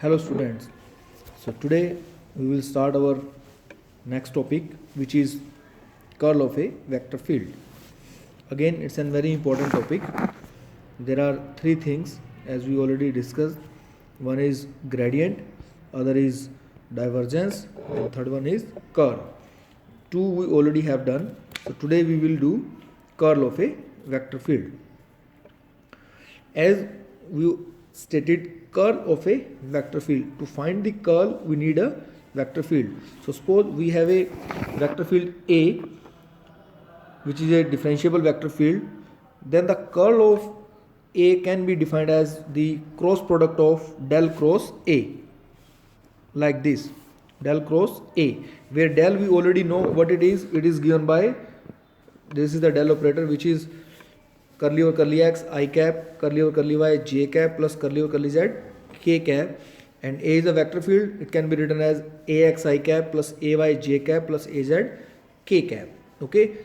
Hello students. So today we will start our next topic, which is curl of a vector field. Again, it's a very important topic. There are three things as we already discussed. One is gradient, other is divergence, and third one is curl. Two we already have done. So today we will do curl of a vector field. As we stated, curl of a vector field. To find the curl, we need a vector field. So suppose we have a vector field A, which is a differentiable vector field. Then the curl of A can be defined as the cross product of del cross A, like this, del cross A, where del we already know what it is. It is given by, this is the del operator, which is curly over curly x I cap, curly over curly y j cap, plus curly over curly z k cap. And A is a vector field. It can be written as ax I cap plus ay j cap plus az k cap. Okay.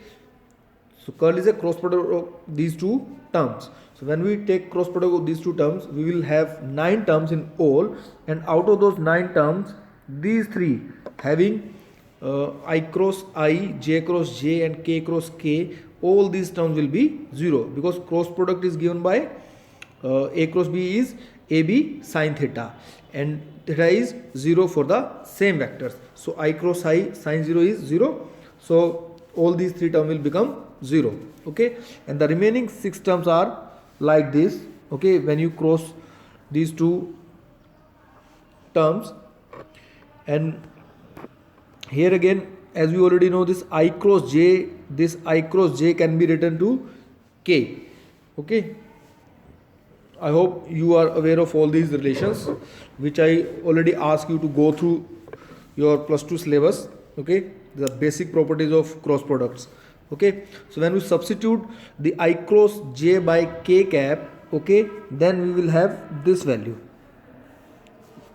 So curl is a cross product of these two terms. So when we take cross product of these two terms, we will have 9 terms in all, and out of those 9 terms, these three having I cross I, j cross j, and k cross k, all these terms will be 0, because cross product is given by a cross b is ab sine theta, and theta is 0 for the same vectors. So I cross I sine 0 is 0. So all these three terms will become 0. Okay, and the remaining 6 terms are like this. Okay, when you cross these two terms, and here again, as we already know, this I cross j can be written to k. Okay, I hope you are aware of all these relations, which I already asked you to go through your +2 syllabus. Okay, the basic properties of cross products. Okay, so when we substitute the I cross j by k cap, okay, then we will have this value.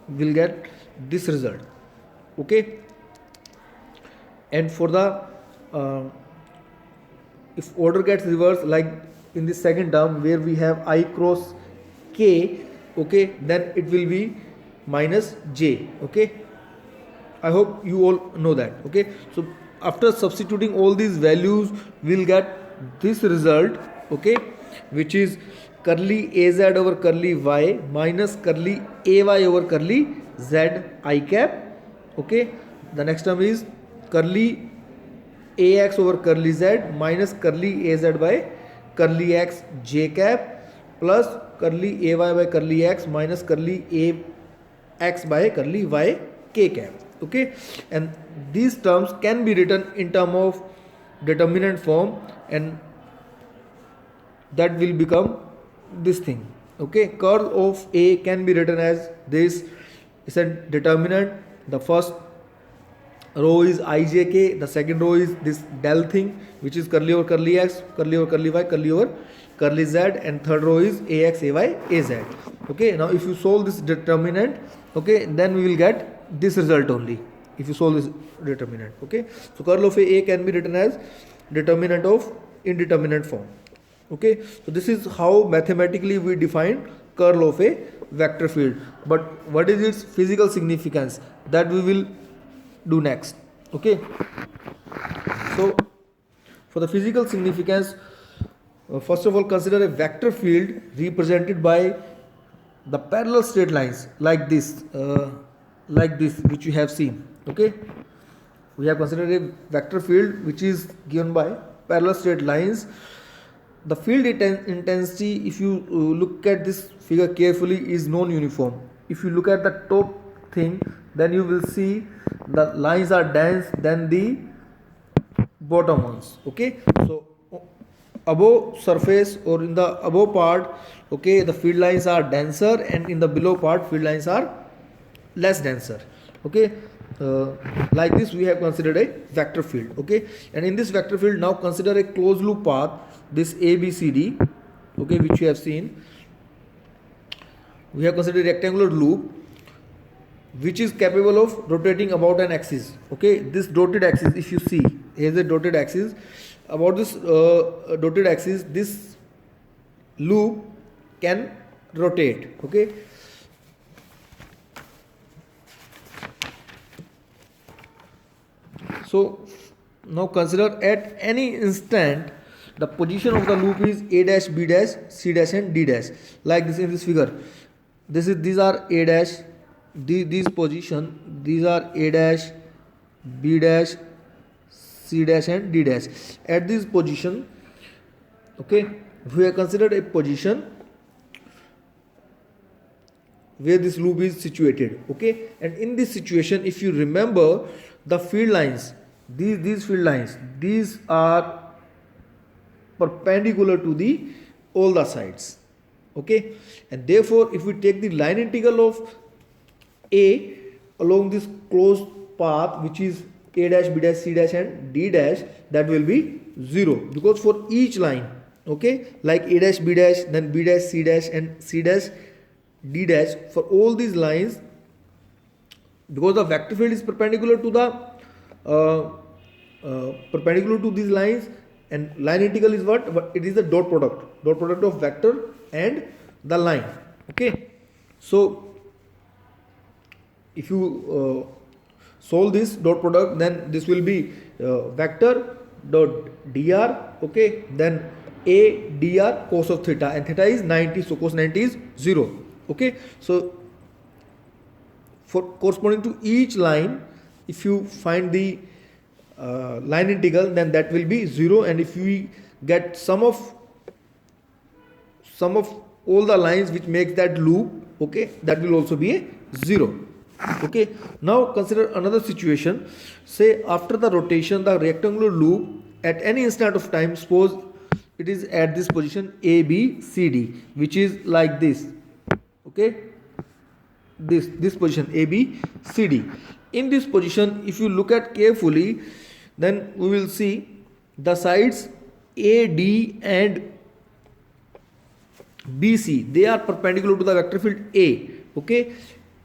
We'll get this result. Okay, and for the if order gets reversed, like in the second term where we have I cross k, okay, then it will be minus j. Okay, I hope you all know that. Okay, so after substituting all these values, we'll get this result. Okay, which is curly az over curly y minus curly ay over curly z I cap. Okay, the next term is curly ax over curly z minus curly az by curly x j cap plus curly ay by curly x minus curly ax by curly y k cap. Okay, and these terms can be written in term of determinant form, and that will become this thing. Okay, curl of A can be written as this. It's a determinant. The first row is ijk, the second row is this del thing, which is curly over curly x, curly over curly y, curly over curly z, and third row is ax ay az. Okay, now if you solve this determinant, okay, then we will get this result only if you solve this determinant. Okay, so curl of A can be written as determinant of indeterminate form. Okay, so this is how mathematically we define curl of a vector field. But what is its physical significance, that we will do next. Okay, so for the physical significance, first of all, consider a vector field represented by the parallel straight lines like this, which you have seen. Okay, we have considered a vector field which is given by parallel straight lines. The field intensity, if you look at this figure carefully, is non-uniform. If you look at the top thing, then you will see the lines are dense than the bottom ones. Okay, so above surface or in the above part, okay, the field lines are denser, and in the below part field lines are less denser. Okay, like this we have considered a vector field. Okay, and in this vector field, now consider a closed loop path, this ABCD, okay, which you have seen. We have considered a rectangular loop which is capable of rotating about an axis. Okay, this dotted axis, if you see, here is a dotted axis. About this dotted axis, this loop can rotate. Okay, So now consider at any instant the position of the loop is a dash, b dash, c dash and d dash, like this in this figure. These are a dash, these position, these are a dash, b dash, c dash and d dash. At this position, okay, we have considered a position where this loop is situated, okay. And in this situation, if you remember the field lines, these field lines, these are perpendicular to the all the sides, okay. And therefore if we take the line integral of a along this closed path, which is a dash, b dash, c dash and d dash, that will be 0, because for each line, okay, like a dash, b dash, then b dash, c dash and c dash, d dash, for all these lines, because the vector field is perpendicular to the perpendicular to these lines, and line integral is what? It is the dot product of vector and the line, okay. So if you solve this dot product, then this will be vector dot dr, okay, then a dr cos of theta, and theta is 90, so cos 90 is 0, okay. So for corresponding to each line, if you find the line integral, then that will be 0, and if we get sum of all the lines which makes that loop, okay, that will also be a 0, okay. Now consider another situation. Say after the rotation, the rectangular loop at any instant of time, suppose it is at this position a, b, c, d, which is like this, okay, this position a, b, c, d. In this position, if you look at carefully, then we will see the sides a, d and b, c, they are perpendicular to the vector field a, okay,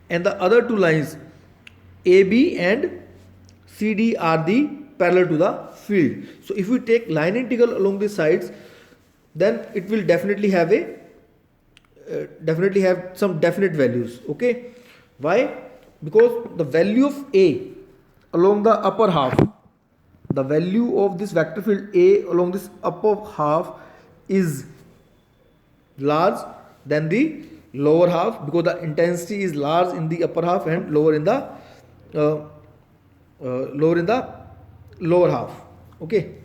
and the other two lines a, b and c, d are the parallel to the field. So if we take line integral along the sides, then it will definitely have some definite values, okay. Why? Because the value of a along the upper half, the value of this vector field a along this upper half is large than the lower half, because the intensity is large in the upper half and lower in the lower half, okay.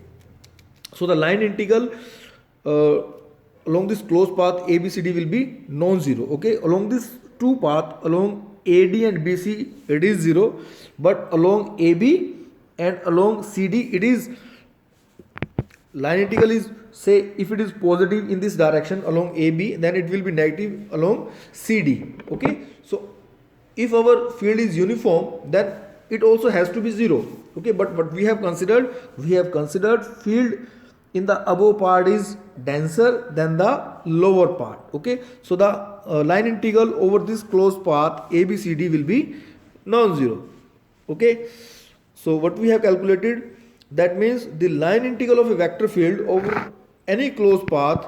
So the line integral along this closed path a, b, c, d will be non-zero, okay. Along this two path, along AD and BC, it is 0, but along AB and along CD, it is line integral is, say if it is positive in this direction along AB, then it will be negative along CD, okay. So if our field is uniform, then it also has to be 0, okay. But what we have considered field in the above part is denser than the lower part, okay. So the line integral over this closed path ABCD will be non-zero, okay. So what we have calculated, that means the line integral of a vector field over any closed path,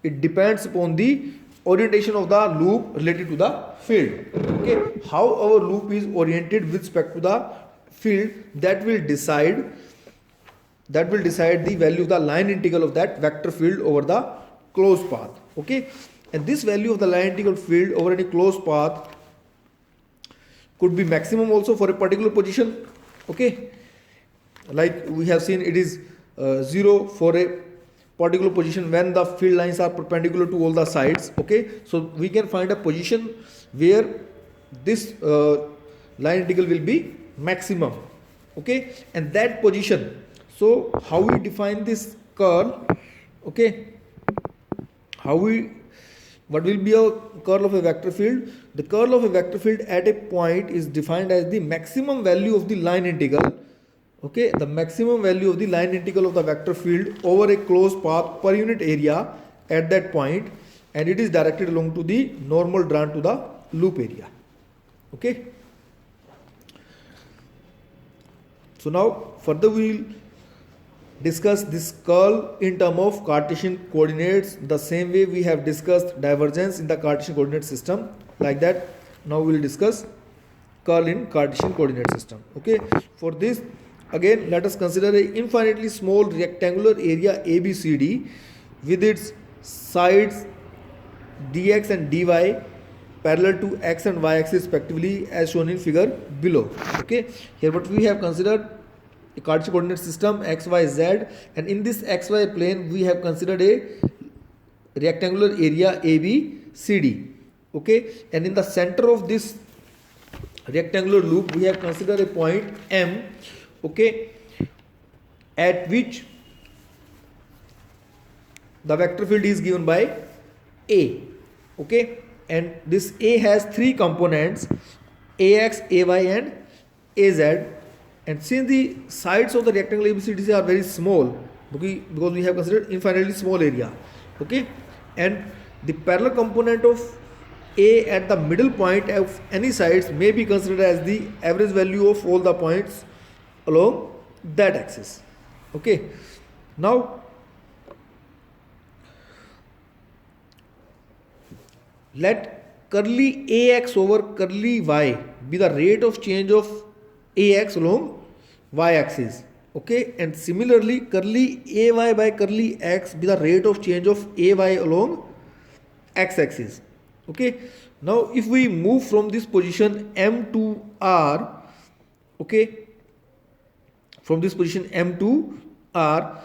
it depends upon the orientation of the loop related to the field, okay. How our loop is oriented with respect to the field, that will decide the value of the line integral of that vector field over the closed path, okay. And this value of the line integral field over any closed path could be maximum also for a particular position, okay. Like we have seen, it is 0 for a particular position when the field lines are perpendicular to all the sides, okay. So we can find a position where this line integral will be maximum, okay. And that position, so how we define this curl, okay, what will be a curl of a vector field? The curl of a vector field at a point is defined as the maximum value of the line integral, okay, the maximum value of the line integral of the vector field over a closed path per unit area at that point, and it is directed along to the normal drawn to the loop area, okay. So now further we will discuss this curl in terms of Cartesian coordinates, the same way we have discussed divergence in the Cartesian coordinate system, like that. Now we will discuss curl in Cartesian coordinate system, okay. For this, again let us consider a infinitely small rectangular area ABCD with its sides dx and dy parallel to x and y axis respectively as shown in figure below. Okay, here what we have considered a Cartesian coordinate system x y z, and in this xy plane we have considered a rectangular area ABCD. Okay, and in the center of this rectangular loop we have considered a point M, okay, at which the vector field is given by A. Okay, and this A has three components, AX, AY and AZ, and since the sides of the rectangle ABCD are very small because we have considered infinitely small area, okay, and the parallel component of A at the middle point of any sides may be considered as the average value of all the points along that axis. Okay, now let curly AX over curly Y be the rate of change of AX along Y axis. Okay, and similarly curly AY by curly X be the rate of change of AY along X axis. Okay, now if we move from this position M to R, okay, from this position M to R,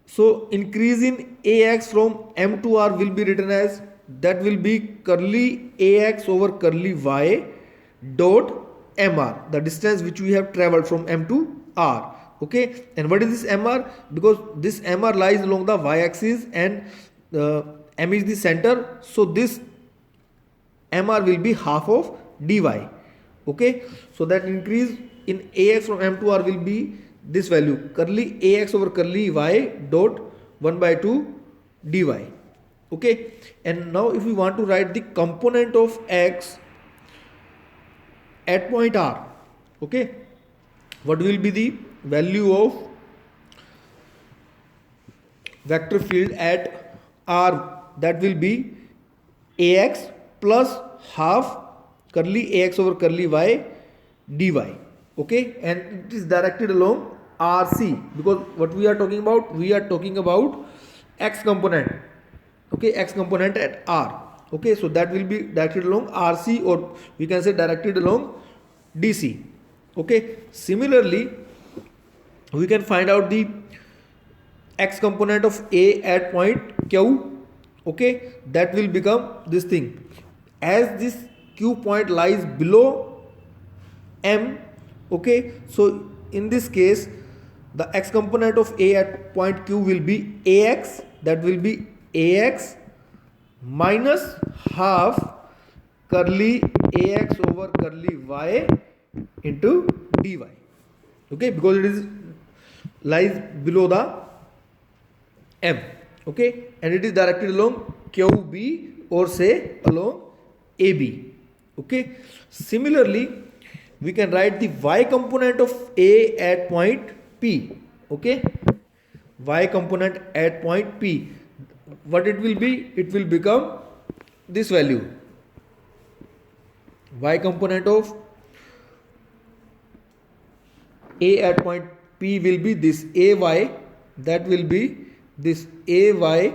so increase in AX from M to R will be written as, that will be curly AX over curly Y dot MR, the distance which we have traveled from M to R. Okay, and what is this MR? Because this MR lies along the Y axis and M is the center, so this MR will be half of dy. Okay, so that increase in AX from M to R will be this value, curly AX over curly Y dot 1 by 2 dy. Okay, and now if we want to write the component of X at point R, okay, what will be the value of vector field at R? That will be AX plus half curly AX over curly Y dy. Okay, and it is directed along RC, because what we are talking about, we are talking about X component. Okay, X component at R. Okay, so that will be directed along RC, or we can say directed along DC. Okay, similarly we can find out the X component of A at point Q. Okay, that will become this thing, as this Q point lies below M. Okay, so in this case the X component of A at point Q will be AX, that will be AX minus half curly AX over curly Y into dy. Okay, because it is lies below the M. Okay, and it is directed along QB, or say along AB. Okay, similarly we can write the Y component of A at point P. Okay, Y component at point P, what it will be? It will become this value. Y component of A at point P will be this AY, that will be this AY,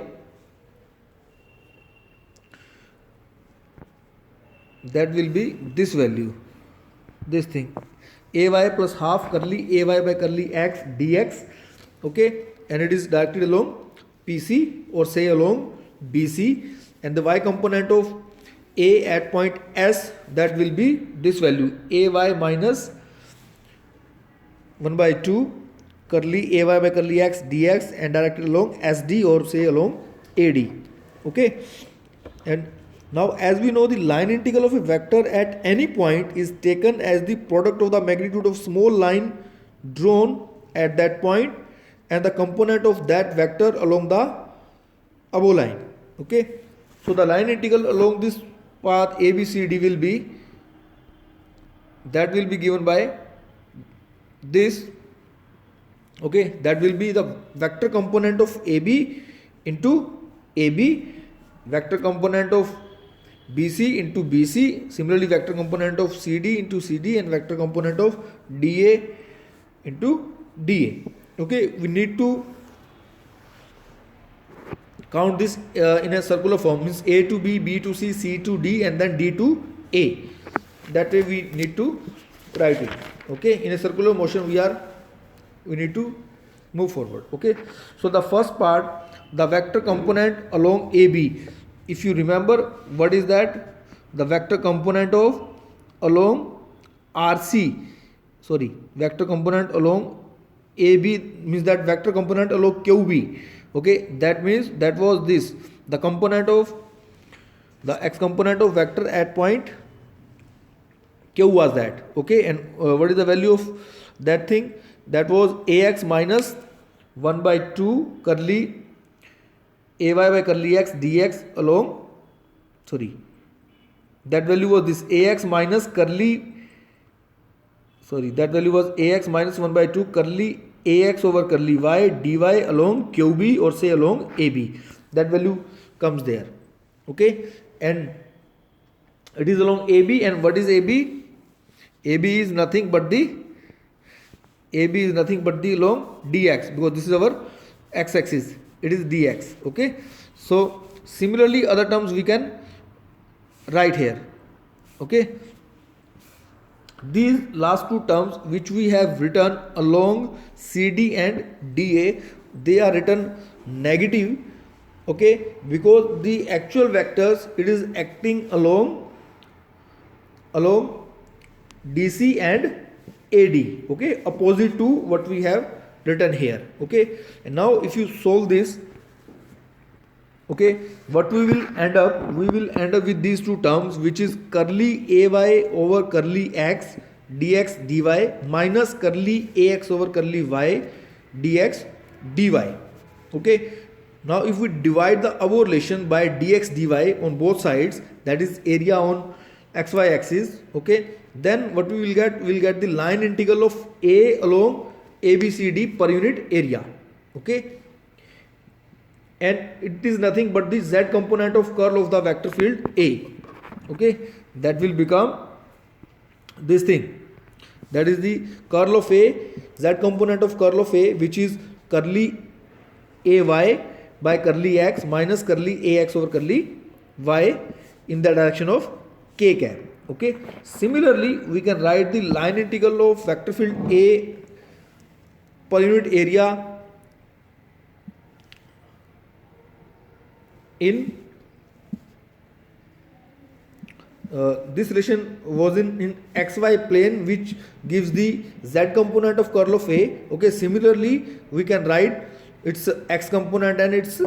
that will be this value, this thing, AY plus half curly AY by curly X dx. Okay, and it is directed along PC, or say along BC, and the Y component of A at point S, that will be this value, AY minus 1 by 2 curly AY by curly X dx, and directed along SD, or say along AD. Okay, and now as we know, the line integral of a vector at any point is taken as the product of the magnitude of small line drawn at that point and the component of that vector along the above line. Okay, so the line integral along this path ABCD will be, that will be given by this. Okay, that will be the vector component of AB into AB, vector component of BC into BC, similarly vector component of CD into CD, and vector component of DA into dA. Okay, we need to count this in a circular form, means A to B, B to C, C to D, and then D to A. That way we need to write it. Okay, in a circular motion we need to move forward. Okay, so the first part, the vector component along AB. If you remember, what is that? The vector component of along RC, sorry, vector component along AB means that vector component along QB. Okay, that means that was this, the component of the x component of vector at point Q was that. Okay, and what is the value of that thing? That was AX minus 1 by 2 curly AY by curly X dx along, sorry, that value was this AX minus curly, sorry, that value was AX minus 1 by 2 curly AX over curly Y dy along QB, or say along AB. That value comes there. Okay, and it is along AB, and what is AB? AB is nothing but the along dx, because this is our x-axis, it is dx. Okay, so similarly other terms we can write here. Okay, these last two terms which we have written along CD and DA, they are written negative. Okay, because the actual vectors, it is acting along DC and AD. Okay, opposite to what we have written here. Okay, and now if you solve this, okay, what we will end up with these two terms, which is curly AY over curly X dx dy minus curly AX over curly Y dx dy. Okay, now if we divide the above relation by dx dy on both sides, that is area on xy axis, okay, then what we will get? We will get the line integral of A along ABCD per unit area. Okay, and it is nothing but the z component of curl of the vector field A. Okay, that will become this thing, that is the curl of A, z component of curl of A, which is curly AY by curly X minus curly AX over curly Y in the direction of K cap. Okay, similarly we can write the line integral of vector field A per unit area in this relation was in xy plane, which gives the z component of curl of A. Okay, similarly we can write its x component and its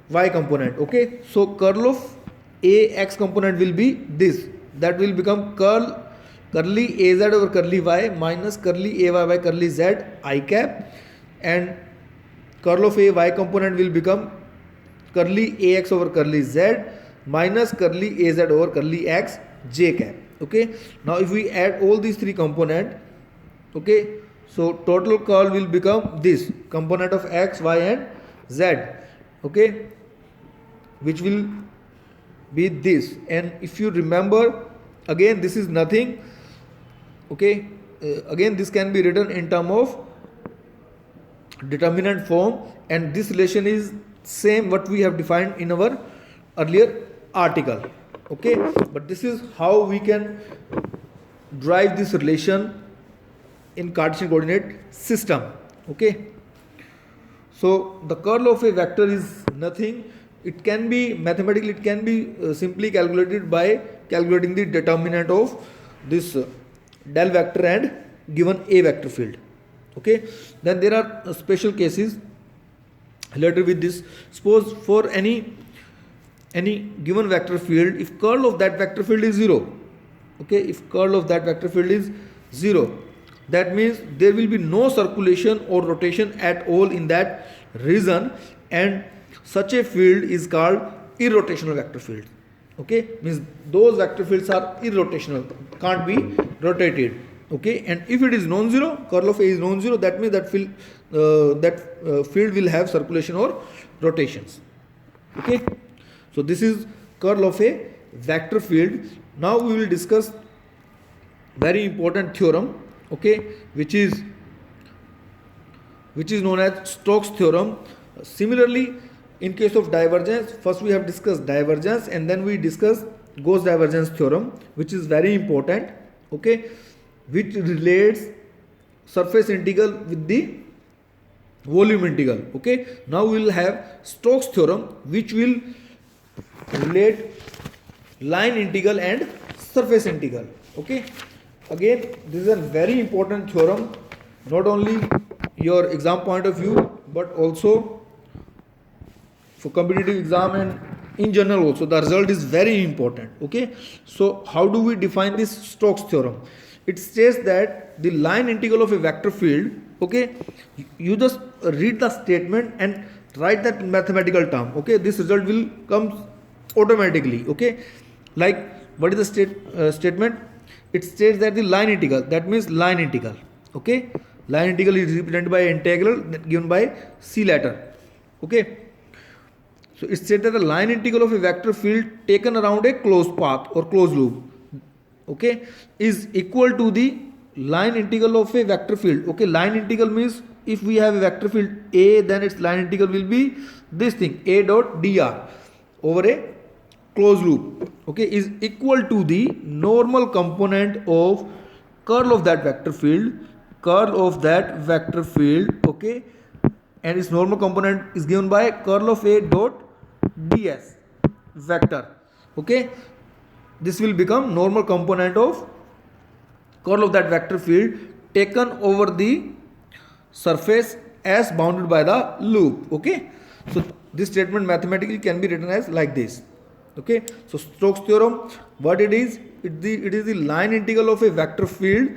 y component. Okay, so curl of A x component will be this, that will become curly AZ over curly Y minus curly AY by curly Z I cap, and curl of A Y component will become curly AX over curly Z minus curly AZ over curly X J cap. Okay, now if we add all these three components, okay, so total curl will become this component of X, Y and Z. Okay, which will be this. And if you remember, again this is nothing. Okay, again this can be written in term of determinant form, and this relation is same what we have defined in our earlier article. Okay, but this is how we can drive this relation in Cartesian coordinate system. Okay, so the curl of a vector is nothing. It can be mathematically, it can be simply calculated by calculating the determinant of this del vector and given A vector field. Okay, then there are special cases related with this. Suppose for any given vector field, if curl of that vector field is 0, okay, if curl of that vector field is 0, that means there will be no circulation or rotation at all in that region, and such a field is called irrotational vector field. Okay, means those vector fields are irrotational, can't be rotated. Okay, and if it is non-zero, curl of A is non-zero, that means that field will have circulation or rotations. Okay, so this is curl of a vector field. Now we will discuss very important theorem, okay, which is which is known as Stokes theorem. Similarly, in case of divergence, first we have discussed divergence and then we discuss Gauss divergence theorem, which is very important, okay, which relates surface integral with the volume integral. Okay, now we will have Stokes theorem, which will relate line integral and surface integral. Okay, again this is a very important theorem, not only your exam point of view but also for competitive exam and in general also the result is very important. Okay, so how do we define this Stokes theorem? It states that the line integral of a vector field, okay, you just read the statement and write that mathematical term. Okay, this result will come automatically. Okay, like what is the statement? It states that the line integral, that means line integral. Okay, line integral is represented by an integral given by c letter. Okay, so it said that the line integral of a vector field taken around a closed path or closed loop, okay, is equal to the line integral of a vector field. Okay, line integral means if we have a vector field A, then its line integral will be this thing, A dot dr over a closed loop, okay, is equal to the normal component of curl of that vector field, okay, and its normal component is given by curl of A dot ds vector. Okay, this will become normal component of curl of that vector field taken over the surface as bounded by the loop. Okay, so this statement mathematically can be written as like this. Okay, so Stokes theorem, what it is, it is the line integral of a vector field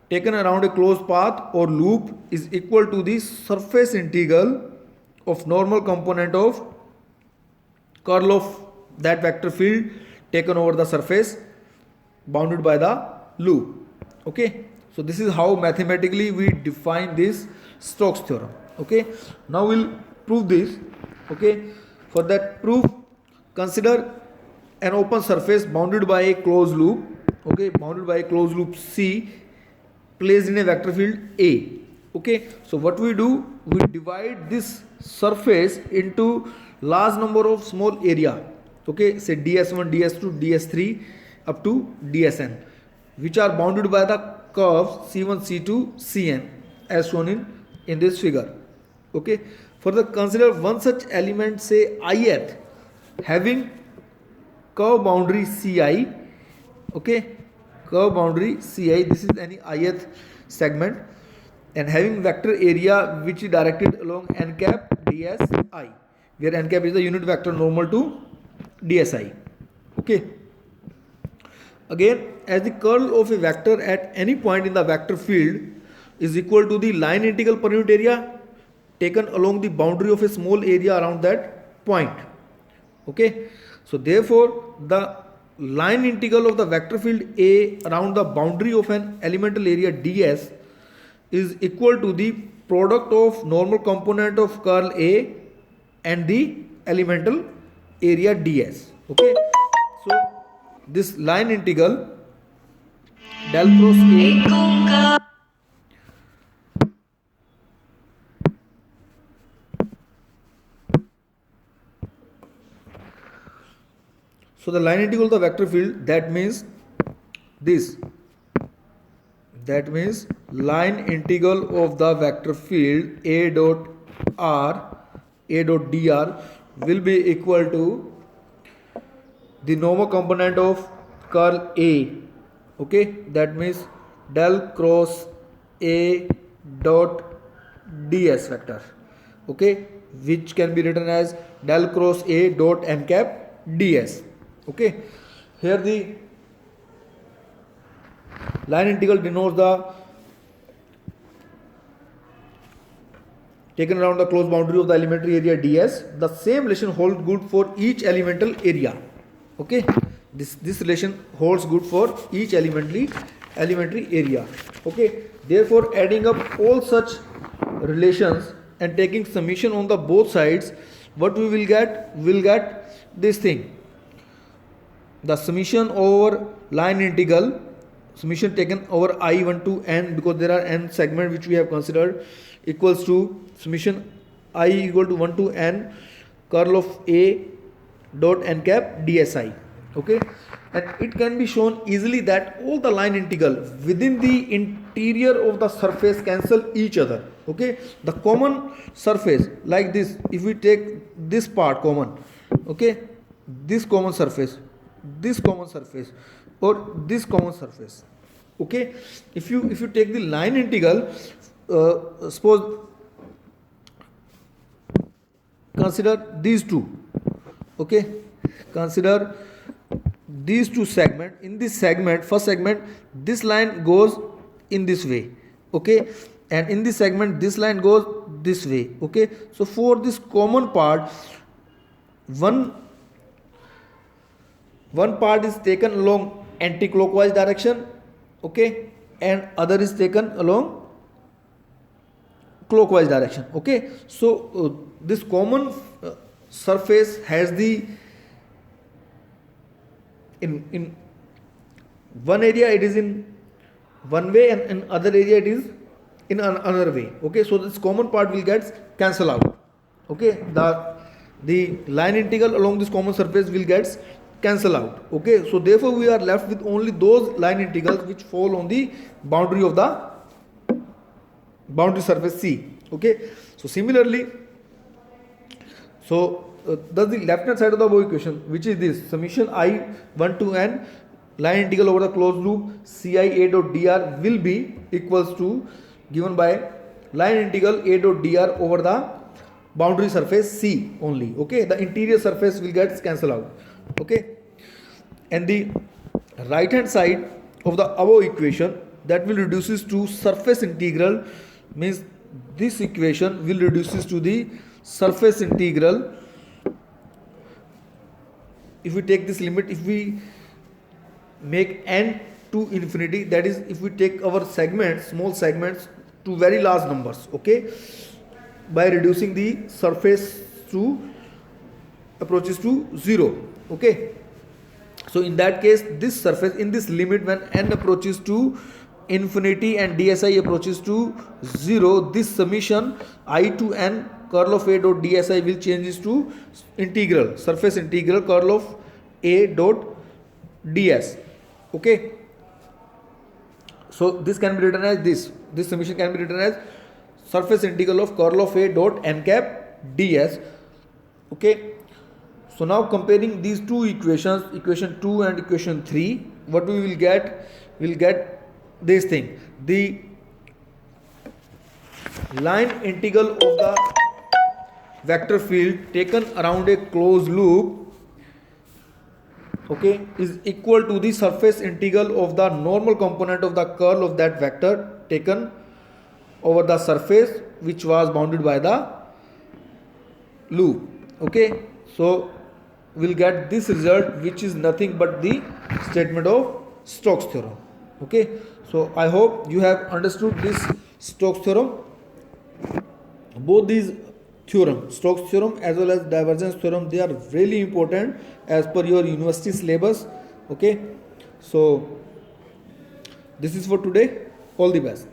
taken around a closed path or loop is equal to the surface integral of normal component of curl of that vector field taken over the surface bounded by the loop. Okay, so this is how mathematically we define this Stokes theorem. Okay, now we'll prove this. Okay, for that proof, consider an open surface bounded by a closed loop, okay, bounded by a closed loop C placed in a vector field A. Okay, so what we do, we divide this surface into large number of small area, okay, say ds1, ds2, ds3 up to dsn, which are bounded by the curves c1, c2, cn as shown in this figure. Okay, further consider one such element, say ith, having curve boundary ci, okay, curve boundary ci, this is any ith segment, and having vector area which is directed along n cap dsi, where n cap is the unit vector normal to dsi. Okay, again, as the curl of a vector at any point in the vector field is equal to the line integral per unit area taken along the boundary of a small area around that point. Okay, so therefore the line integral of the vector field A around the boundary of an elemental area ds is equal to the product of normal component of curl A and the elemental area ds. Okay, so this line integral del cross A so the line integral of the vector field, that means this, that means line integral of the vector field A dot r, A dot dr will be equal to the normal component of curl A, okay, that means del cross A dot ds vector, okay, which can be written as del cross A dot n cap ds. Okay, here the line integral denotes the taken around the closed boundary of the elementary area ds. The same relation holds good for each elemental area. Okay, this relation holds good for each elementary area. Okay, therefore adding up all such relations and taking summation on the both sides, what we will get this thing, the summation over line integral, summation taken over I1 to n, because there are n segments which we have considered equals to summation I equal to 1 to n curl of a dot n cap dsi. Okay, and it can be shown easily that all the line integral within the interior of the surface cancel each other. Okay, the common surface like this, if we take this part common, okay, this common surface, this common surface, or this common surface, okay, if you take the line integral, suppose consider these two, okay, consider these two segment. In this segment, first segment, this line goes in this way, okay, and in this segment this line goes this way. Okay, so for this common part, one part is taken along anti-clockwise direction, okay, and other is taken along clockwise direction. Okay, so this common surface has the in one area it is in one way, and in other area it is in another way. Okay, so this common part will get cancel out. Okay, the line integral along this common surface will get cancel out. Okay, so therefore we are left with only those line integrals which fall on the boundary of the boundary surface C. Okay, so similarly, so thus the left hand side of the above equation, which is this summation I 1 to n line integral over the closed loop ci a dot dr will be equals to given by line integral a dot dr over the boundary surface C only. Okay, the interior surface will get cancel out. Okay, and the right hand side of the above equation, that will reduces to surface integral, means this equation will reduces to the surface integral. If we take this limit, if we make n to infinity, that is if we take our segments, small segments, to very large numbers, okay, by reducing the surface to approaches to 0. Okay, so in that case, this surface in this limit, when n approaches to infinity and dsi approaches to 0, this summation I to n curl of a dot dsi will changes to integral, surface integral curl of a dot ds. Okay, so this can be written as this summation can be written as surface integral of curl of a dot n cap ds. Okay, so now comparing these two equations, equation 2 and equation 3, what we will get, we'll get this thing, the line integral of the vector field taken around a closed loop, okay, is equal to the surface integral of the normal component of the curl of that vector taken over the surface which was bounded by the loop. Okay, so we'll get this result, which is nothing but the statement of Stokes theorem. Okay, so I hope you have understood this Stokes theorem. Both these theorem, Stokes theorem as well as divergence theorem, they are really important as per your university syllabus. Okay, so this is for today. All the best.